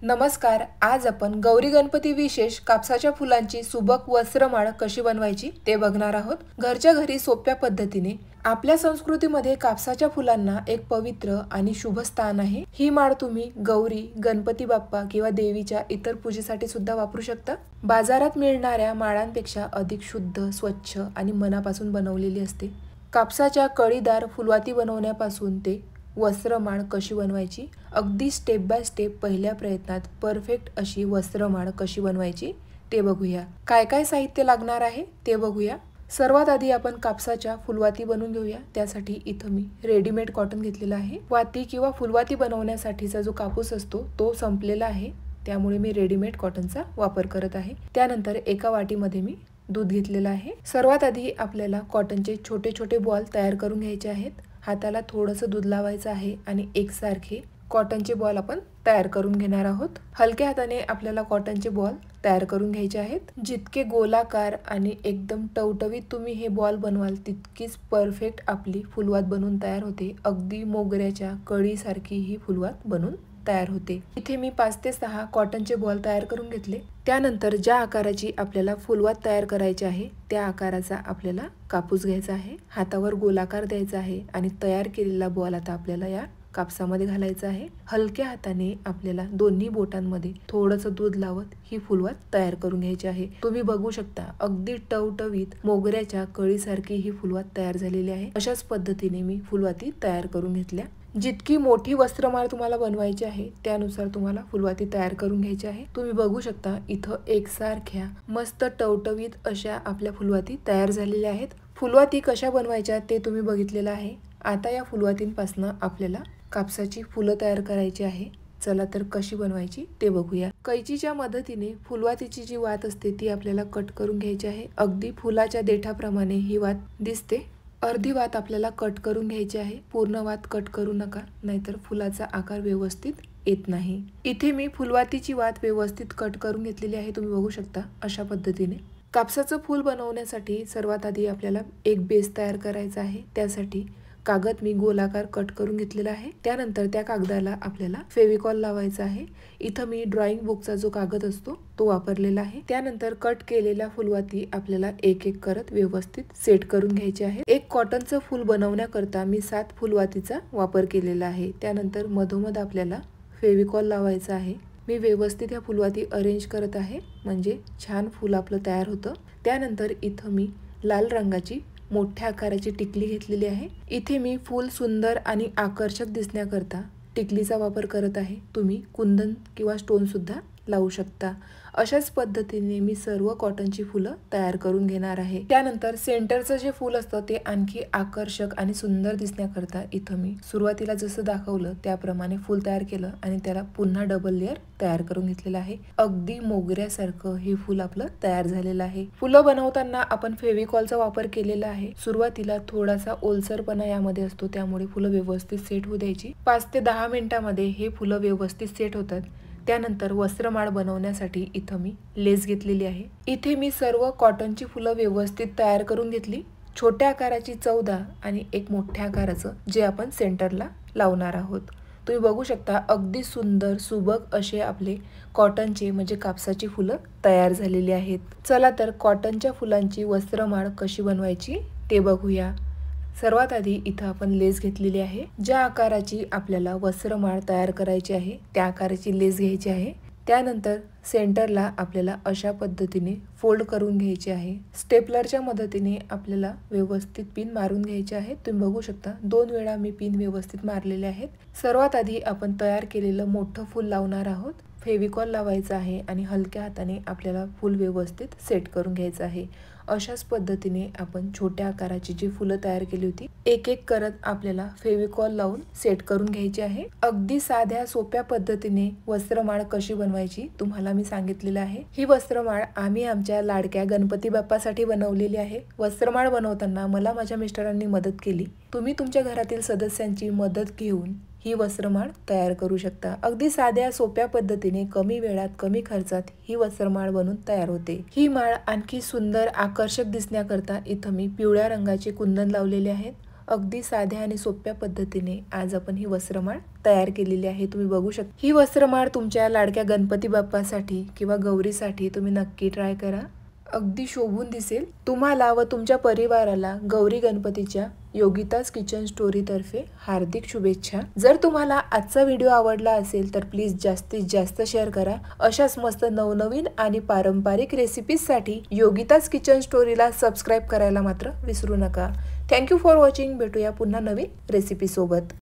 नमस्कार. आज आपण गौरी गणपती विशेष कापसाच्या फुलांची सुबक वस्त्रमाळ कशी बनवायची ते बघणार आहोत. घरच्या घरी सोप्या पद्धतीने. आपल्या संस्कृतीमध्ये कापसाच्या फुलांना एक पवित्र आणि शुभ स्थान आहे. ही माळ तुम्ही गौरी, गणपती बाप्पा किंवा देवीच्या इतर पूजेसाठी सुद्धा वापरू शकता. बाजारात मिळणाऱ्या माळांपेक्षा अधिक शुद्ध, स्वच्छ आणि मनापासून बनवलेली असते. कापसाच्या कळीदार फुलवाती बनवण्यापासून ते वस्त्रमाळ कशी बनवायची, अगदी स्टेप बाय स्टेप पहिल्या प्रयत्नात परफेक्ट अशी वस्त्रमाळ कशी बनवायची ते बघूया. काय काय साहित्य लागणार आहे ते बघूया. सर्वात आधी आपण कापसाच्या फुलवाती बनवून घेऊया. त्यासाठी इथं मी रेडीमेड कॉटन घेतलेला आहे. वाती किंवा फुलवाती बनवण्यासाठीचा जो कापूस असतो तो संपलेला आहे, त्यामुळे मी रेडीमेड कॉटनचा वापर करत आहे. त्यानंतर एका वाटीमध्ये मी दूध घेतलेलं आहे. सर्वात आधी आपल्याला कॉटनचे छोटे छोटे बॉल तयार करून घ्यायचे आहेत. हाताला थोडंसं दूध लावायचं आहे आणि एकसारखे कॉटनचे बॉल आपण तयार करून घेणार आहोत. हलक्या हाताने आपल्याला कॉटनचे बॉल तयार करून घ्यायचे आहेत. जितके गोलाकार आणि एकदम टवटवीत तुम्ही हे बॉल बनवाल तितकीच परफेक्ट आपली फुलवात बनून तयार होते. अगदी मोगऱ्याच्या कळीसारखी ही फुलवात बनून तयार होते. इथे मी 5 ते 6 कॉटनचे बॉल तयार करून घेतले. त्यानंतर ज्या आकाराची आपल्याला फुलवात तयार करायची आहे त्या आकाराचा आपल्याला कापूस घ्यायचा आहे. हातावर गोलाकार द्यायचा आहे आणि तयार केलेला बॉल आता आपल्याला या कापसामध्ये घालायचा आहे. हलक्या हाताने आपल्याला दोन्ही बोटांमध्ये थोडंसं दूध लावत ही फुलवात तयार करून घ्यायची आहे. तुम्ही बघू शकता अगदी टवटवीत मोगऱ्याच्या कळीसारखी ही फुलवात तयार झालेली आहे. अशाच पद्धतीने मी फुलवाती तयार करून घेतल्या. जितकी मोठी वस्त्रमाळ तुम्हाला बनवायची आहे त्यानुसार तुम्हाला फुलवाती तयार करून घ्यायची आहे. तुम्ही बघू शकता इथं एकसारख्या मस्त टवटवीत अशा आपल्या फुलवाती तयार झालेल्या आहेत. फुलवाती कशा बनवायच्या ते तुम्ही बघितलेलं आहे. आता या फुलवातींपासून आपल्याला कापसाची फुलं तयार करायची आहे. चला तर कशी बनवायची ते बघूया. कैचीच्या मदतीने फुलवातीची जी वात असते ती आपल्याला कट करून घ्यायची आहे. अगदी फुलाच्या देठाप्रमाणे ही वात दिसते. अर्धी वात आपल्याला कट करून घ्यायची आहे. पूर्ण वात कट करू नका, नाहीतर फुलाचा आकार व्यवस्थित येत नाही. इथे मी फुलवातीची वात व्यवस्थित कट करून घेतलेली आहे. तुम्ही बघू शकता अशा पद्धतीने. कापसाचं फूल बनवण्यासाठी सर्वात आधी आपल्याला एक बेस तयार करायचा आहे. त्यासाठी कागद मी गोलाकार कट करून घेतलेला आहे. त्यानंतर त्या कागदाला आपल्याला फेविकॉल लावायचा आहे. इथं मी ड्रॉइंग बुकचा जो कागद असतो तो वापरलेला आहे. त्यानंतर कट केलेल्या फुलवाती आपल्याला एक एक करत व्यवस्थित सेट करून घ्यायचे आहे. एक कॉटनचं फूल बनवण्याकरता मी 7 फुलवातीचा वापर केलेला आहे. त्यानंतर मधोमध आपल्याला फेविकॉल लावायचा आहे. मी व्यवस्थित या फुलवाती अरेंज करत आहे, म्हणजे छान फूल आपलं तयार होतं. त्यानंतर इथं मी लाल रंगाची मोठ्या आकाराची टिकली घेतलेली आहे. इथे मी फूल सुंदर आणि आकर्षक दिसण्याकरता टिकलीचा वापर करत आहे. तुम्ही कुंदन किंवा स्टोन सुद्धा लावू शकता. अशाच पद्धतीने मी सर्व कॉटनची फुलं तयार करून घेणार आहे. त्यानंतर सेंटरचं जे फूल असतं ते आणखी आकर्षक आणि सुंदर दिसण्याकरता इथं मी सुरुवातीला जसं दाखवलं त्याप्रमाणे फूल तयार केलं आणि त्याला पुन्हा डबल लेअर तयार करून घेतलेलं आहे. अगदी मोगऱ्यासारखं हे फूल आपलं तयार झालेलं आहे. फुलं बनवताना आपण फेविकॉलचा वापर केलेला आहे. सुरुवातीला थोडासा ओलसरपणा यामध्ये असतो, त्यामुळे फुलं व्यवस्थित सेट होऊ द्यायची. 5 ते 10 मिनिटांमध्ये हे फुलं व्यवस्थित सेट होतात. त्यानंतर वस्त्रमाळ बनवण्यासाठी इथं मी लेस घेतलेली आहे. इथे मी सर्व कॉटनची फुलं व्यवस्थित तयार करून घेतली. छोट्या आकाराची 14 आणि एक मोठ्या आकाराचं जे आपण सेंटरला लावणार आहोत. तुम्ही बघू शकता अगदी सुंदर सुबक असे आपले कॉटनचे म्हणजे कापसाची फुलं तयार झालेली आहेत. चला तर कॉटनच्या फुलांची वस्त्रमाळ कशी बनवायची ते बघूया. सर्वात आधी इथं आपण लेस घेतलेली आहे. ज्या आकाराची आपल्याला वस्त्रमाळ तयार करायची आहे त्या आकाराची लेस घ्यायची आहे. त्यानंतर सेंटरला आपल्याला अशा पद्धतीने फोल्ड करून घ्यायचे आहे. स्टेपलरच्या मदतीने आपल्याला व्यवस्थित पिन मारून घ्यायचे आहे. तुम्ही बघू शकता 2 वेळा मी पिन व्यवस्थित मारलेले आहेत. सर्वात आधी आपण तयार केलेलं मोठं फूल लावणार आहोत. फेविकॉल लावायचा आहे आणि हलक्या हाताने आपल्याला फूल व्यवस्थित सेट करून घ्यायचं आहे. अशाच पद्धतीने आपण छोट्या आकाराची जी फुलं तयार केली होती एक एक करत आपल्याला फेविकॉल लावून सेट करून घ्यायची आहे. अगदी साध्या सोप्या पद्धतीने वस्त्रमाळ कशी बनवायची तुम्हाला मी सांगितलेलं आहे. ही वस्त्रमाळ आम्ही आमच्या लाडक्या गणपती बाप्पासाठी बनवलेली आहे. वस्त्रमाळ बनवताना मला माझ्या मिस्टरांनी मदत केली. तुम्ही तुमच्या घरातील सदस्यांची मदत घेऊन ही वस्त्रमाळ तयार करू शकता. अगदी साध्या सोप्या पद्धतीने कमी वेळात कमी खर्चात ही वस्त्रमाळ बनून तयार होते. ही माळ आणखी सुंदर आकर्षक दिसण्याकरता इथं मी पिवळ्या रंगाचे कुंदन लावलेले आहेत. अगदी साध्या आणि सोप्या पद्धतीने आज आपण ही वस्त्रमाळ तयार केलेली आहे. तुम्ही बघू शकता ही वस्त्रमाळ तुमच्या लाडक्या गणपती बाप्पासाठी किंवा गौरीसाठी तुम्ही नक्की ट्राय करा. अगदी शोभून दिसेल. तुम्हाला व तुमच्या परिवाराला गौरी गणपतीच्या योगिताज किचन स्टोरी तर्फे हार्दिक शुभेच्छा. जर तुम्हाला आजचा व्हिडिओ आवडला असेल तर प्लीज जास्तीत जास्त शेअर करा. अशाच मस्त नवनवीन आणि पारंपरिक रेसिपीजसाठी योगिताज किचन स्टोरीला सबस्क्राईब करायला मात्र विसरू नका. Thank you for watching. भेटूया पुन्हा नवीन रेसिपी सोबत.